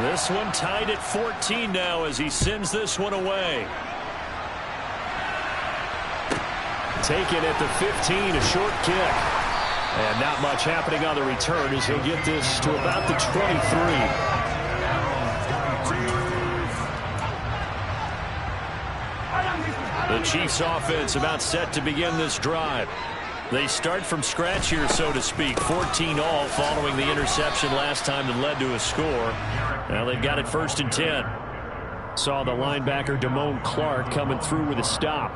This one tied at 14 now as he sends this one away. Taken at the 15, a short kick. And not much happening on the return as he'll get this to about the 23. The Chiefs offense about set to begin this drive. They start from scratch here, so to speak. 14 all following the interception last time that led to a score. Now they've got it 1st and 10. Saw the linebacker Damone Clark coming through with a stop.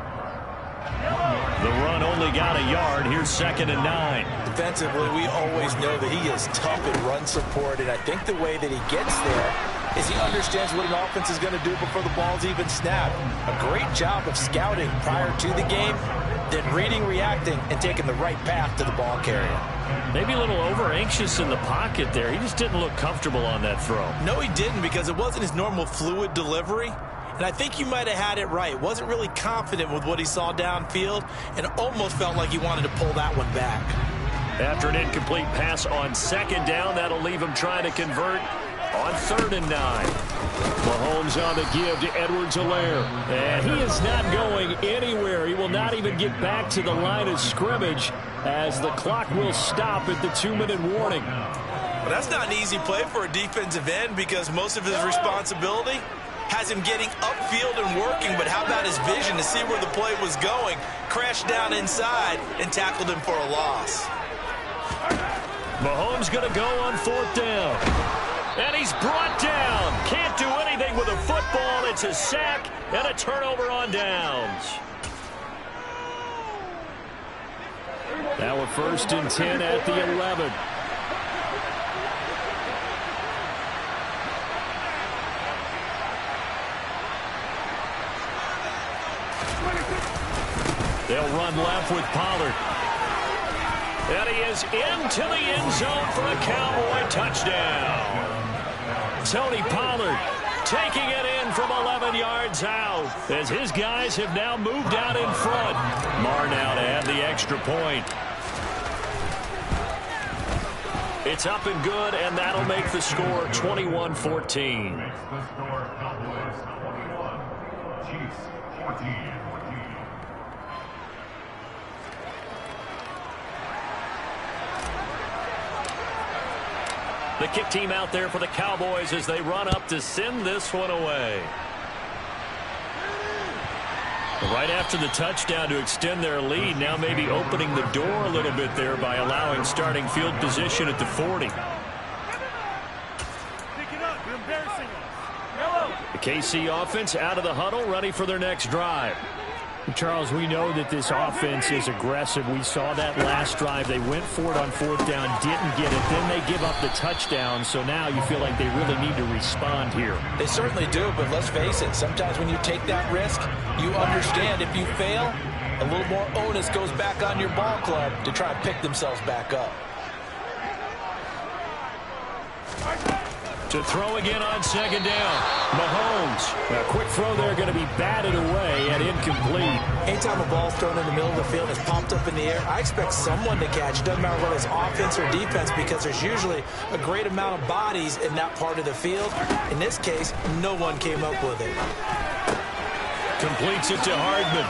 The run only got a yard. Here's 2nd and 9. Defensively, we always know that he is tough in run support, and I think the way that he gets there is he understands what an offense is going to do before the ball's even snapped. A great job of scouting prior to the game, then reading, reacting, and taking the right path to the ball carrier. Maybe a little over-anxious in the pocket there. He just didn't look comfortable on that throw. No, he didn't, because it wasn't his normal fluid delivery. And I think you might have had it right. Wasn't really confident with what he saw downfield and almost felt like he wanted to pull that one back. After an incomplete pass on 2nd down, that'll leave him trying to convert on 3rd and 9. Mahomes on the give to Edwards-Helaire. And he is not going anywhere. He will not even get back to the line of scrimmage as the clock will stop at the 2-minute warning. Well, that's not an easy play for a defensive end because most of his responsibility has him getting upfield and working, but how about his vision to see where the play was going? Crashed down inside and tackled him for a loss. Mahomes going to go on 4th down. And he's brought down. Can't do anything with a football. It's a sack and a turnover on downs. Now a 1st and 10 at the 11. They'll run left with Pollard. And he is into the end zone for a Cowboy touchdown. Tony Pollard taking it in from 11 yards out as his guys have now moved out in front. Marr now to add the extra point. It's up and good, and that'll make the score 21-14. The kick team out there for the Cowboys as they run up to send this one away. Right after the touchdown to extend their lead, now maybe opening the door a little bit there by allowing starting field position at the 40. The KC offense out of the huddle, ready for their next drive. Charles, we know that this offense is aggressive. We saw that last drive. They went for it on 4th down, didn't get it. Then they give up the touchdown. So now you feel like they really need to respond here. They certainly do, but let's face it. Sometimes when you take that risk, you understand if you fail, a little more onus goes back on your ball club to try and pick themselves back up. To throw again on 2nd down. Mahomes. A quick throw there going to be batted away and incomplete. Anytime a ball's thrown in the middle of the field and is popped up in the air, I expect someone to catch. Doesn't matter whether it's offense or defense because there's usually a great amount of bodies in that part of the field. In this case, no one came up with it. Completes it to Hardman.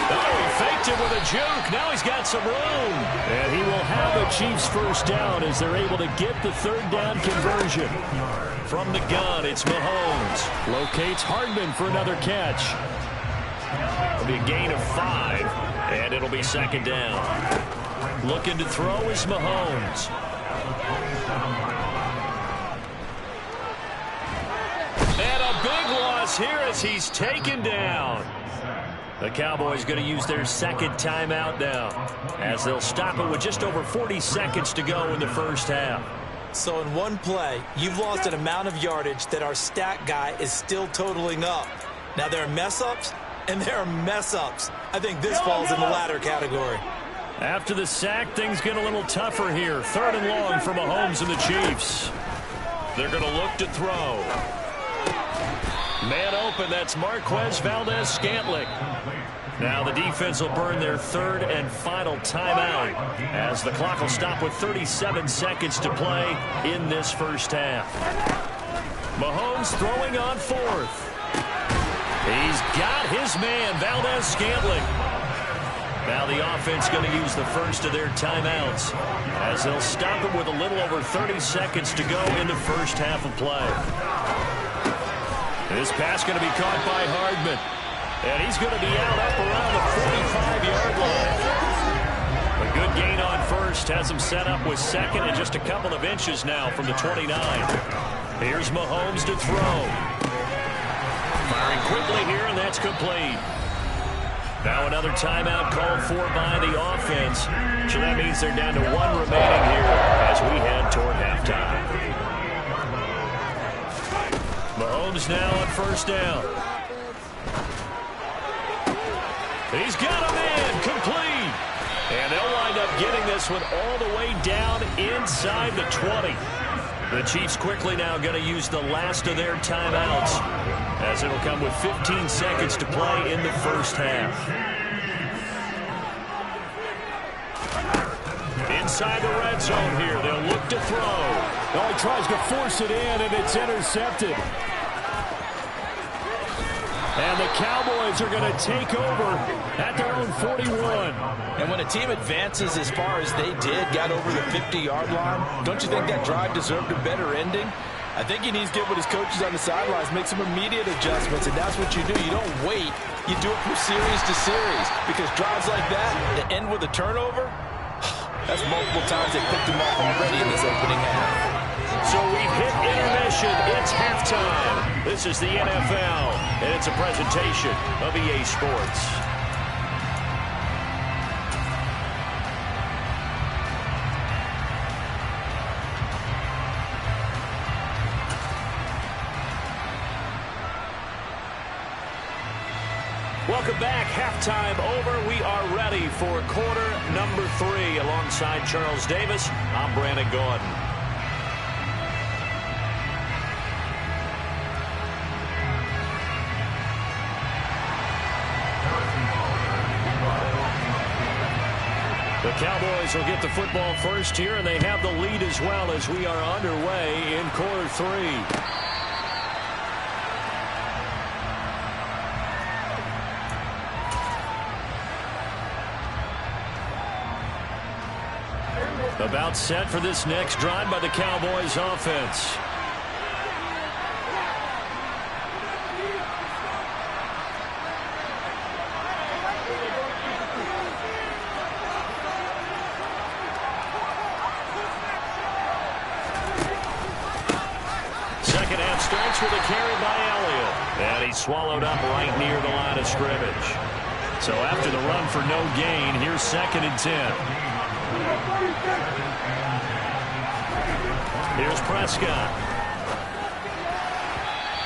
Oh, he faked it with a juke. Now he's got some room. And he will have the Chiefs 1st down as they're able to get the 3rd down conversion. From the gun, it's Mahomes. Locates Hardman for another catch. It'll be a gain of 5, and it'll be 2nd down. Looking to throw is Mahomes. And a big loss here as he's taken down. The Cowboys going to use their 2nd timeout now as they'll stop it with just over 40 seconds to go in the 1st half. So in one play, you've lost an amount of yardage that our stat guy is still totaling up. Now there are mess-ups and there are mess-ups. I think this falls in the latter category. After the sack, things get a little tougher here. 3rd and long for Mahomes and the Chiefs. They're going to look to throw. Man open, that's Marquez Valdez-Scantling. Now the defense will burn their 3rd and final timeout as the clock will stop with 37 seconds to play in this 1st half. Mahomes throwing on fourth. He's got his man, Valdez-Scantling. Now the offense going to use the first of their timeouts as they'll stop it with a little over 30 seconds to go in the first half of play. This pass going to be caught by Hardman. And he's going to be out up around the 45-yard line. A good gain on first has him set up with second and just a couple of inches now from the 29. Here's Mahomes to throw. Firing quickly here, and that's complete. Now another timeout called for by the offense. So that means they're down to one remaining here as we head toward halftime. Mahomes now on first down. He's got a man complete. And they'll wind up getting this one all the way down inside the 20. The Chiefs quickly now going to use the last of their timeouts as it'll come with 15 seconds to play in the first half. Inside the red zone here, they'll look to throw. Oh, he tries to force it in, and it's intercepted. And the Cowboys are going to take over at their own 41. And when a team advances as far as they did, got over the 50-yard line, don't you think that drive deserved a better ending? I think he needs to get with his coaches on the sidelines, make some immediate adjustments, and that's what you do. You don't wait. You do it from series to series because drives like that that end with a turnover, that's multiple times they picked him off already in this opening half. So we've hit intermission. It's halftime. This is the NFL, and it's a presentation of EA Sports. Welcome back. Halftime over. We are ready for quarter number 3. Alongside Charles Davis, I'm Brandon Gordon. The Cowboys will get the football first here, and they have the lead as well as we are underway in quarter 3. About set for this next drive by the Cowboys offense. Second half starts with a carry by Elliott. And he's swallowed up right near the line of scrimmage. So after the run for no gain, here's 2nd and 10. Here's Prescott.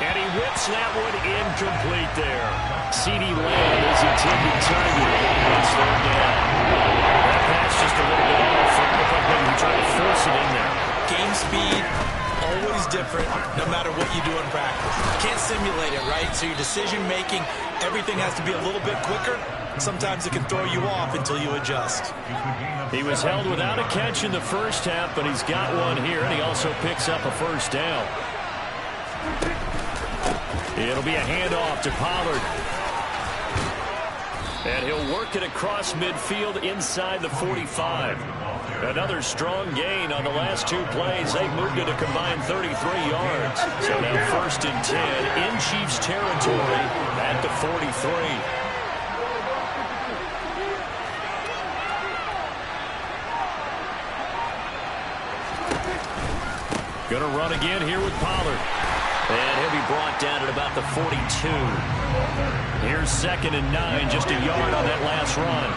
And he whips that one incomplete there. CeeDee Lamb is intended target. It's third down. That pass just a little bit off. It looked like maybe he tried to force it in there. Game speed, always different, no matter what you do in practice. You can't simulate it, right? So your decision-making, everything has to be a little bit quicker. Sometimes it can throw you off until you adjust. He was held without a catch in the first half, but he's got one here, and he also picks up a first down. It'll be a handoff to Pollard. And he'll work it across midfield inside the 45. Another strong gain on the last 2 plays. They've moved it a combined 33 yards. So now 1st and 10 in Chiefs territory at the 43. Going to run again here with Pollard. And he'll be brought down at about the 42. Here's 2nd and 9, just a yard on that last run.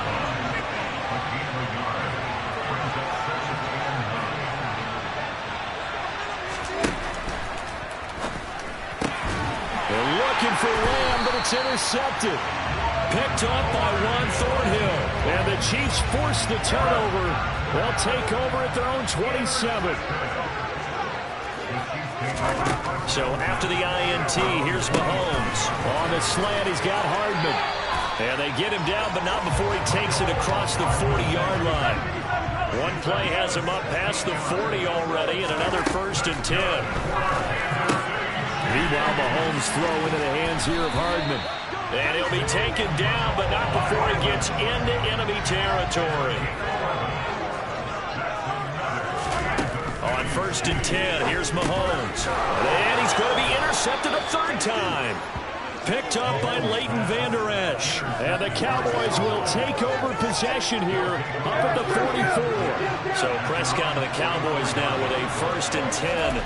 They're looking for Lamb, but it's intercepted. Picked up by Juan Thornhill. And the Chiefs force the turnover. They'll take over at their own 27. So after the INT, here's Mahomes. On the slant, he's got Hardman. And they get him down, but not before he takes it across the 40-yard line. One play has him up past the 40 already, and another 1st and 10. his throw into the hands here of Hardman. And he'll be taken down, but not before he gets into enemy territory. On 1st and 10, here's Mahomes. And he's going to be intercepted a third time. Picked up by Leighton Vander Esch. And the Cowboys will take over possession here up at the 44. So Prescott and the Cowboys now with a 1st and 10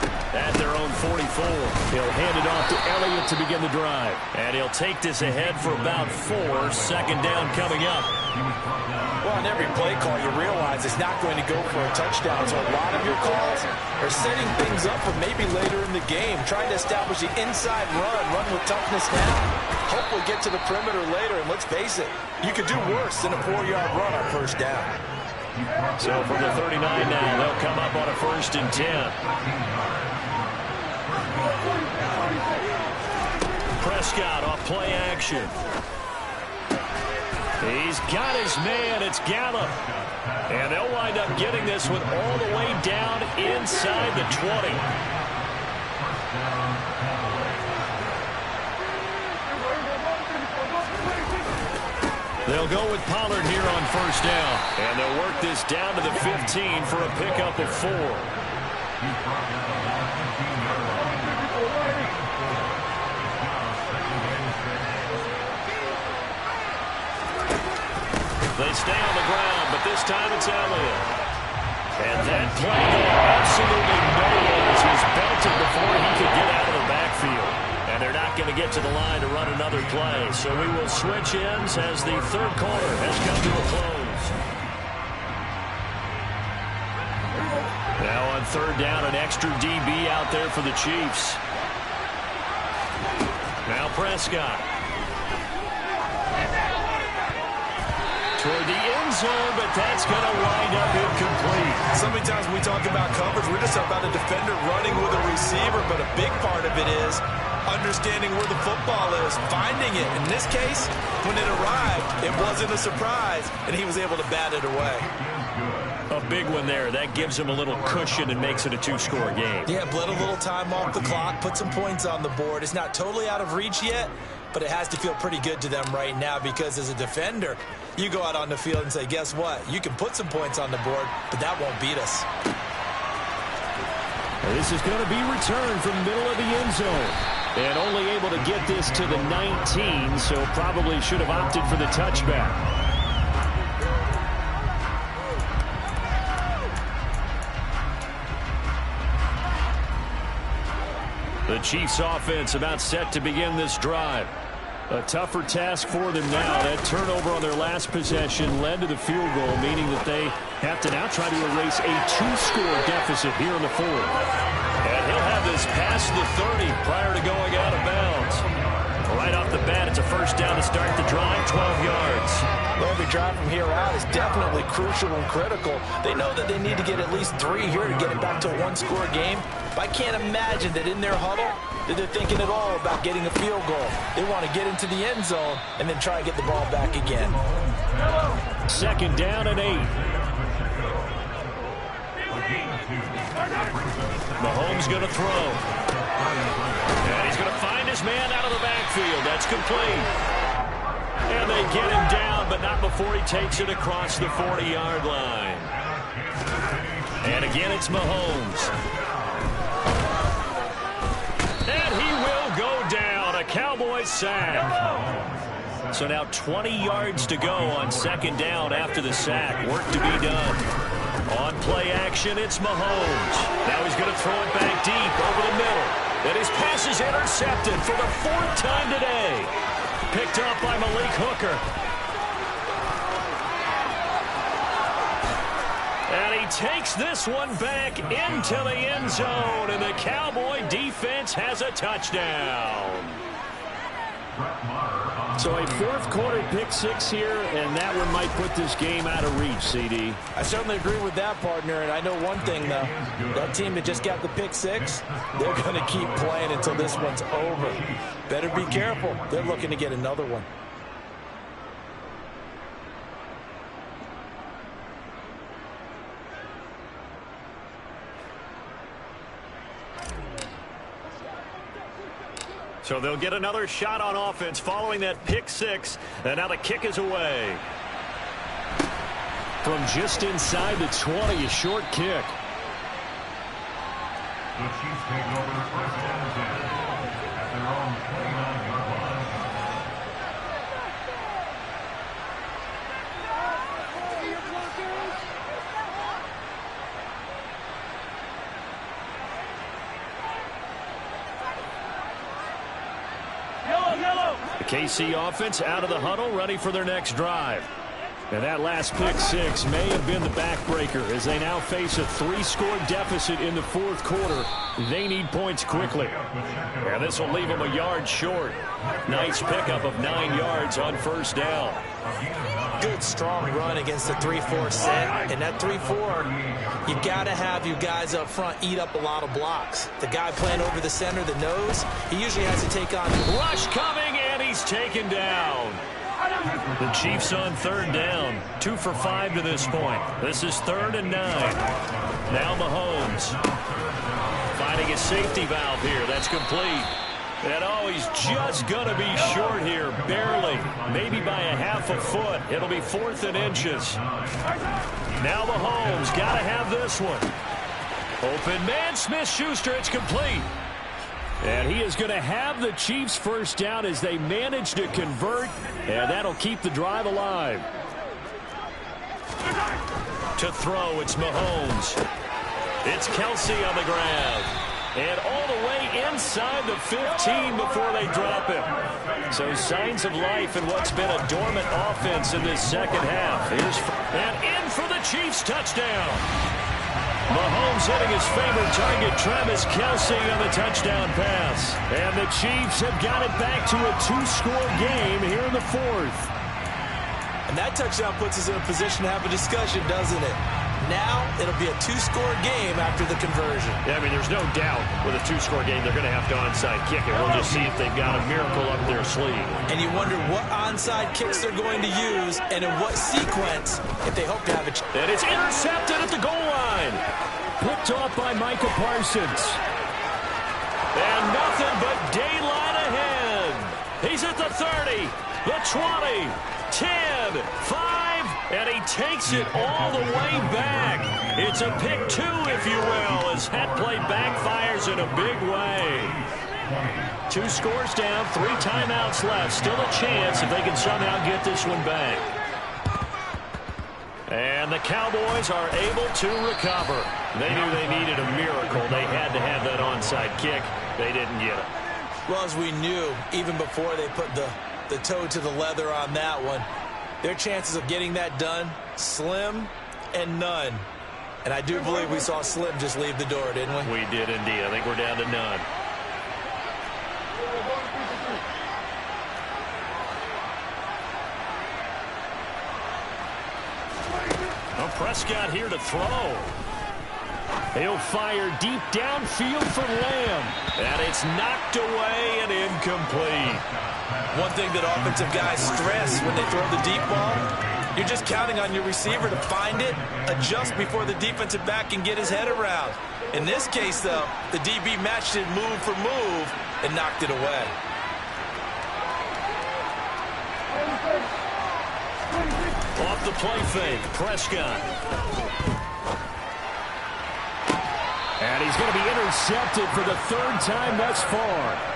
at their own 44. He'll hand it off to Elliott to begin the drive. And he'll take this ahead for about 4. Second down coming up. Well, on every play call, you realize it's not going to go for a touchdown. So a lot of your calls are setting things up for maybe later in the game, trying to establish the inside run with toughness now. Hope we get to the perimeter later, and let's face it, you could do worse than a 4-yard run on 1st down. So from the 39 now, they'll come up on a 1st and 10. Prescott off play action. He's got his man. It's Gallup. And they'll wind up getting this one all the way down inside the 20. They'll go with Pollard here on 1st down. And they'll work this down to the 15 for a pickup of 4. They stay on the ground, but this time it's Elliott. And that play going absolutely nowhere as he's belted before he could get out of the backfield. And they're not going to get to the line to run another play. So we will switch ends as the third quarter has come to a close. Now on 3rd down, an extra DB out there for the Chiefs. Now Prescott. Toward the end zone, but that's going to wind up incomplete. So many times when we talk about coverage, we're just about a defender running with a receiver, but a big part of it is understanding where the football is, finding it. In this case, when it arrived, it wasn't a surprise, and he was able to bat it away. A big one there. That gives him a little cushion and makes it a 2-score game. Yeah, bled a little time off the clock, put some points on the board. It's not totally out of reach yet, but it has to feel pretty good to them right now because as a defender, you go out on the field and say, guess what? You can put some points on the board, but that won't beat us. This is going to be returned from the middle of the end zone. And only able to get this to the 19, so probably should have opted for the touchback. The Chiefs offense about set to begin this drive. A tougher task for them now. That turnover on their last possession led to the field goal, meaning that they have to now try to erase a 2-score deficit here in the 4th. And he'll have this past the 30 prior to going out of bounds. Right off the bat, it's a 1st down to start the drive, 12 yards. Well, every drive from here out is definitely crucial and critical. They know that they need to get at least 3 here to get it back to a 1-score game. But I can't imagine that in their huddle that they're thinking at all about getting a field goal. They want to get into the end zone and then try and get the ball back again. 2nd down and 8. Mahomes going to throw. And he's going to find his man out of the backfield. That's complete. And they get him down, but not before he takes it across the 40-yard line. And again, it's Mahomes. And he will go down. A Cowboys sack. So now 20 yards to go on 2nd down after the sack. Work to be done. On play action, it's Mahomes. Now he's going to throw it back deep over the middle. And his pass is intercepted for the 4th time today. Picked up by Malik Hooker. And he takes this one back into the end zone. And the Cowboy defense has a touchdown. So a 4th quarter pick 6 here, and that one might put this game out of reach, CD. I certainly agree with that, partner, and I know one thing, though. That team that just got the pick 6, they're going to keep playing until this one's over. Better be careful. They're looking to get another one. So they'll get another shot on offense following that pick six. And now the kick is away. From just inside the 20, a short kick. The Chiefs take over the first down at their own 29-yard line. The KC offense out of the huddle, ready for their next drive. And that last pick six may have been the backbreaker as they now face a 3-score deficit in the fourth quarter. They need points quickly. And this will leave them a yard short. Nice pickup of 9 yards on first down. Good, strong run against the 3-4 set. And that 3-4, you got to have you guys up front eat up a lot of blocks. The guy playing over the center, the nose, he usually has to take on. Rush coming, and he's taken down. The Chiefs on third down. 2 for 5 to this point. This is 3rd and 9. Now Mahomes finding a safety valve here. That's complete. And oh, he's just going to be short here. Barely. Maybe by a half a foot. It'll be 4th and inches. Now Mahomes got to have this one. Open man, Smith-Schuster. It's complete. And he is going to have the Chiefs first down as they manage to convert, and that'll keep the drive alive. To throw, it's Mahomes. It's Kelsey on the grab. And all the way inside the 15 before they drop him. So signs of life in what's been a dormant offense in this second half. And in for the Chiefs touchdown. Mahomes hitting his favorite target, Travis Kelsey, on the touchdown pass. And the Chiefs have got it back to a 2-score game here in the fourth. And that touchdown puts us in a position to have a discussion, doesn't it? Now it'll be a 2-score game after the conversion. Yeah, I mean, there's no doubt with a 2-score game they're going to have to onside kick it. We'll just see if they've got a miracle up their sleeve. And you wonder what onside kicks they're going to use and in what sequence if they hope to have a chance. And it's intercepted at the goal line. Picked off by Micah Parsons. And nothing but daylight ahead. He's at the 30, the 20, 10, 5, and he takes it all the way back. It's a pick 2, if you will, as that play backfires in a big way. 2 scores down, 3 timeouts left. Still a chance if they can somehow get this one back. And the Cowboys are able to recover. They knew they needed a miracle. They had to have that onside kick. They didn't get it. Well, as we knew, even before they put the toe to the leather on that one, their chances of getting that done, slim and none. And I do believe we saw Slim just leave the door, didn't we? We did indeed. I think we're down to none. Well, Prescott here to throw. He'll fire deep downfield for Lamb. And it's knocked away and incomplete. One thing that offensive guys stress when they throw the deep ball, you're just counting on your receiver to find it, adjust before the defensive back can get his head around. In this case, though, the DB matched it move for move and knocked it away. Off the play fake, Prescott. And he's going to be intercepted for the 3rd time thus far.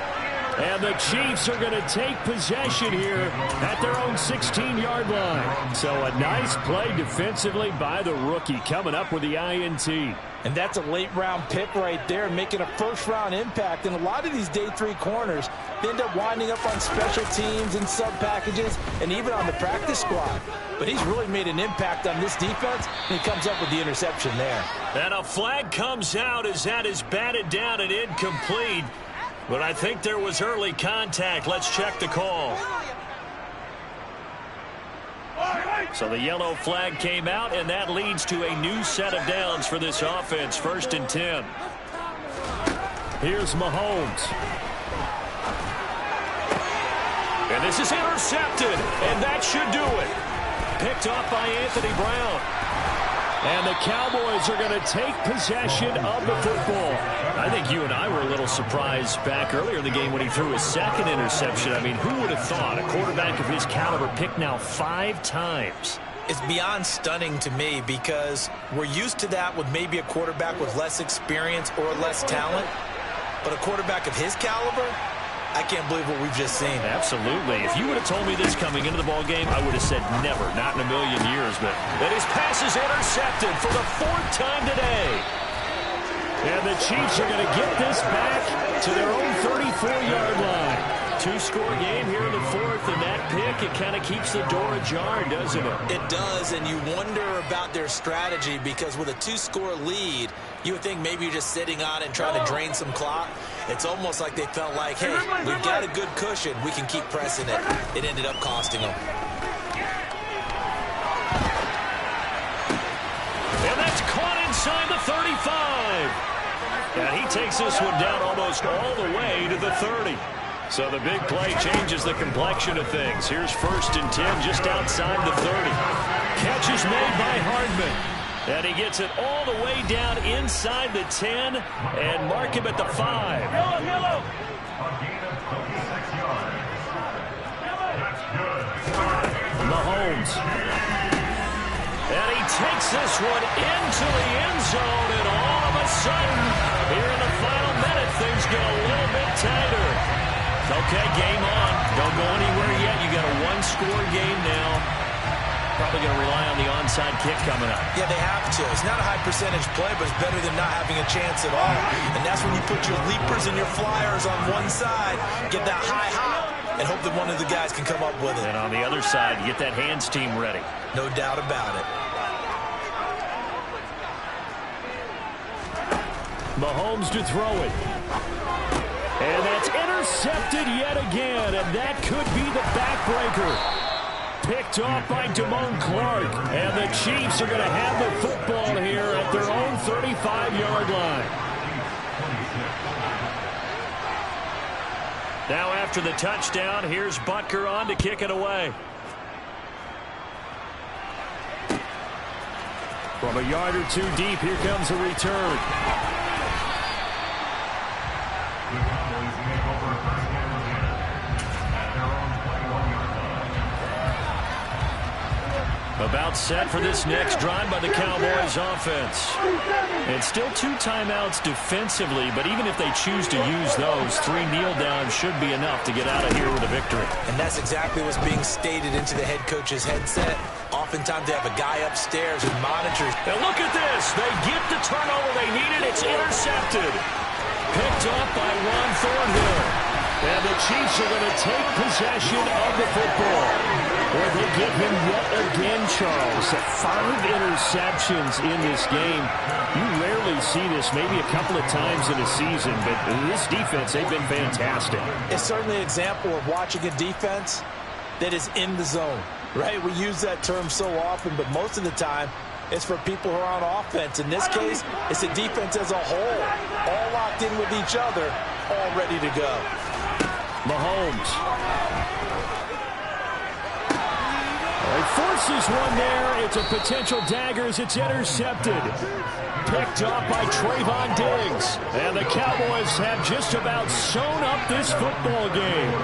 And the Chiefs are going to take possession here at their own 16-yard line. So a nice play defensively by the rookie coming up with the INT. And that's a late-round pick right there, making a first-round impact. And a lot of these day 3 corners, they end up winding up on special teams and sub-packages and even on the practice squad. But he's really made an impact on this defense, and he comes up with the interception there. And a flag comes out as that is batted down and incomplete. But I think there was early contact. Let's check the call. So the yellow flag came out, and that leads to a new set of downs for this offense. 1st and 10. Here's Mahomes. And this is intercepted, and that should do it. Picked off by Anthony Brown. And the Cowboys are going to take possession of the football. I think you and I were a little surprised back earlier in the game when he threw his second interception. I mean, who would have thought a quarterback of his caliber picked now 5 times? It's beyond stunning to me because we're used to that with maybe a quarterback with less experience or less talent. But a quarterback of his caliber, I can't believe what we've just seen. Absolutely. If you would have told me this coming into the ball game, I would have said never, not in a million years. But his pass is intercepted for the 4th time today. And the Chiefs are going to get this back to their own 34-yard line. 2-score game here in the 4th, and that pick, it kind of keeps the door ajar, doesn't it? It does, and you wonder about their strategy because with a 2-score lead, you would think maybe you're just sitting on it and trying to drain some clock. It's almost like they felt like, hey, we've got a good cushion. We can keep pressing it. It ended up costing them. And that's caught inside the 35. And he takes this one down almost all the way to the 30. So the big play changes the complexion of things. Here's 1st and 10 just outside the 30. Catch is made by Hardman. And he gets it all the way down inside the 10 and mark him at the 5. A gain of 26 yards. That's good. Mahomes. And he takes this one into the end zone, and all of a sudden, here in the final minute, things get a little bit tighter. Okay, game on. Don't go anywhere yet. You got a 1-score game now. Probably going to rely on the onside kick coming up. Yeah, they have to. It's not a high percentage play, but it's better than not having a chance at all. And that's when you put your leapers and your flyers on one side, get that high hop, and hope that one of the guys can come up with it. And on the other side, get that hands team ready. No doubt about it. Mahomes to throw it. And that's intercepted yet again, and that could be the backbreaker. Picked off by Damone Clark, and the Chiefs are going to have the football here at their own 35-yard line. Now after the touchdown, here's Butker on to kick it away. From a yard or two deep, here comes a return. About set for this next drive by the Cowboys offense. And still 2 timeouts defensively, but even if they choose to use those, 3 kneel downs should be enough to get out of here with a victory. And that's exactly what's being stated into the head coach's headset. Oftentimes they have a guy upstairs who monitors. And look at this. They get the turnover they needed. It's intercepted. Picked up by Ron Thornhill. And the Chiefs are going to take possession of the football. Well, they get him yet again, Charles. 5 interceptions in this game. You rarely see this, maybe a couple of times in a season, but this defense, they've been fantastic. It's certainly an example of watching a defense that is in the zone, right? We use that term so often, but most of the time, it's for people who are on offense. In this case, it's a defense as a whole, all locked in with each other, all ready to go. Mahomes. He forces one there. It's a potential dagger as it's intercepted. Picked up by Trayvon Diggs. And the Cowboys have just about sewn up this football game.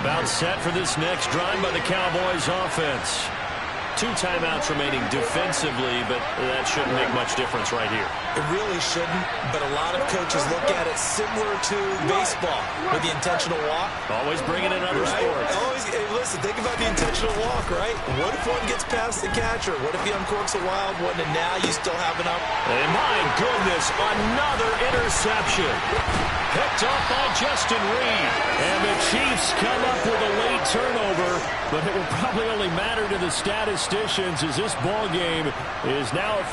About set for this next drive by the Cowboys offense. 2 timeouts remaining defensively, but that shouldn't make much difference right here. It really shouldn't, but a lot of coaches look at it similar to baseball with the intentional walk. Always bringing in other sports. Always, hey, listen, think about the intentional walk, right? What if one gets past the catcher? What if he uncorks a wild one and now you still have an up? And my goodness, another interception. Picked up by Justin Reed. And the Chiefs come up with a late turnover, but it will probably only matter to the statisticians as this ball game is now official.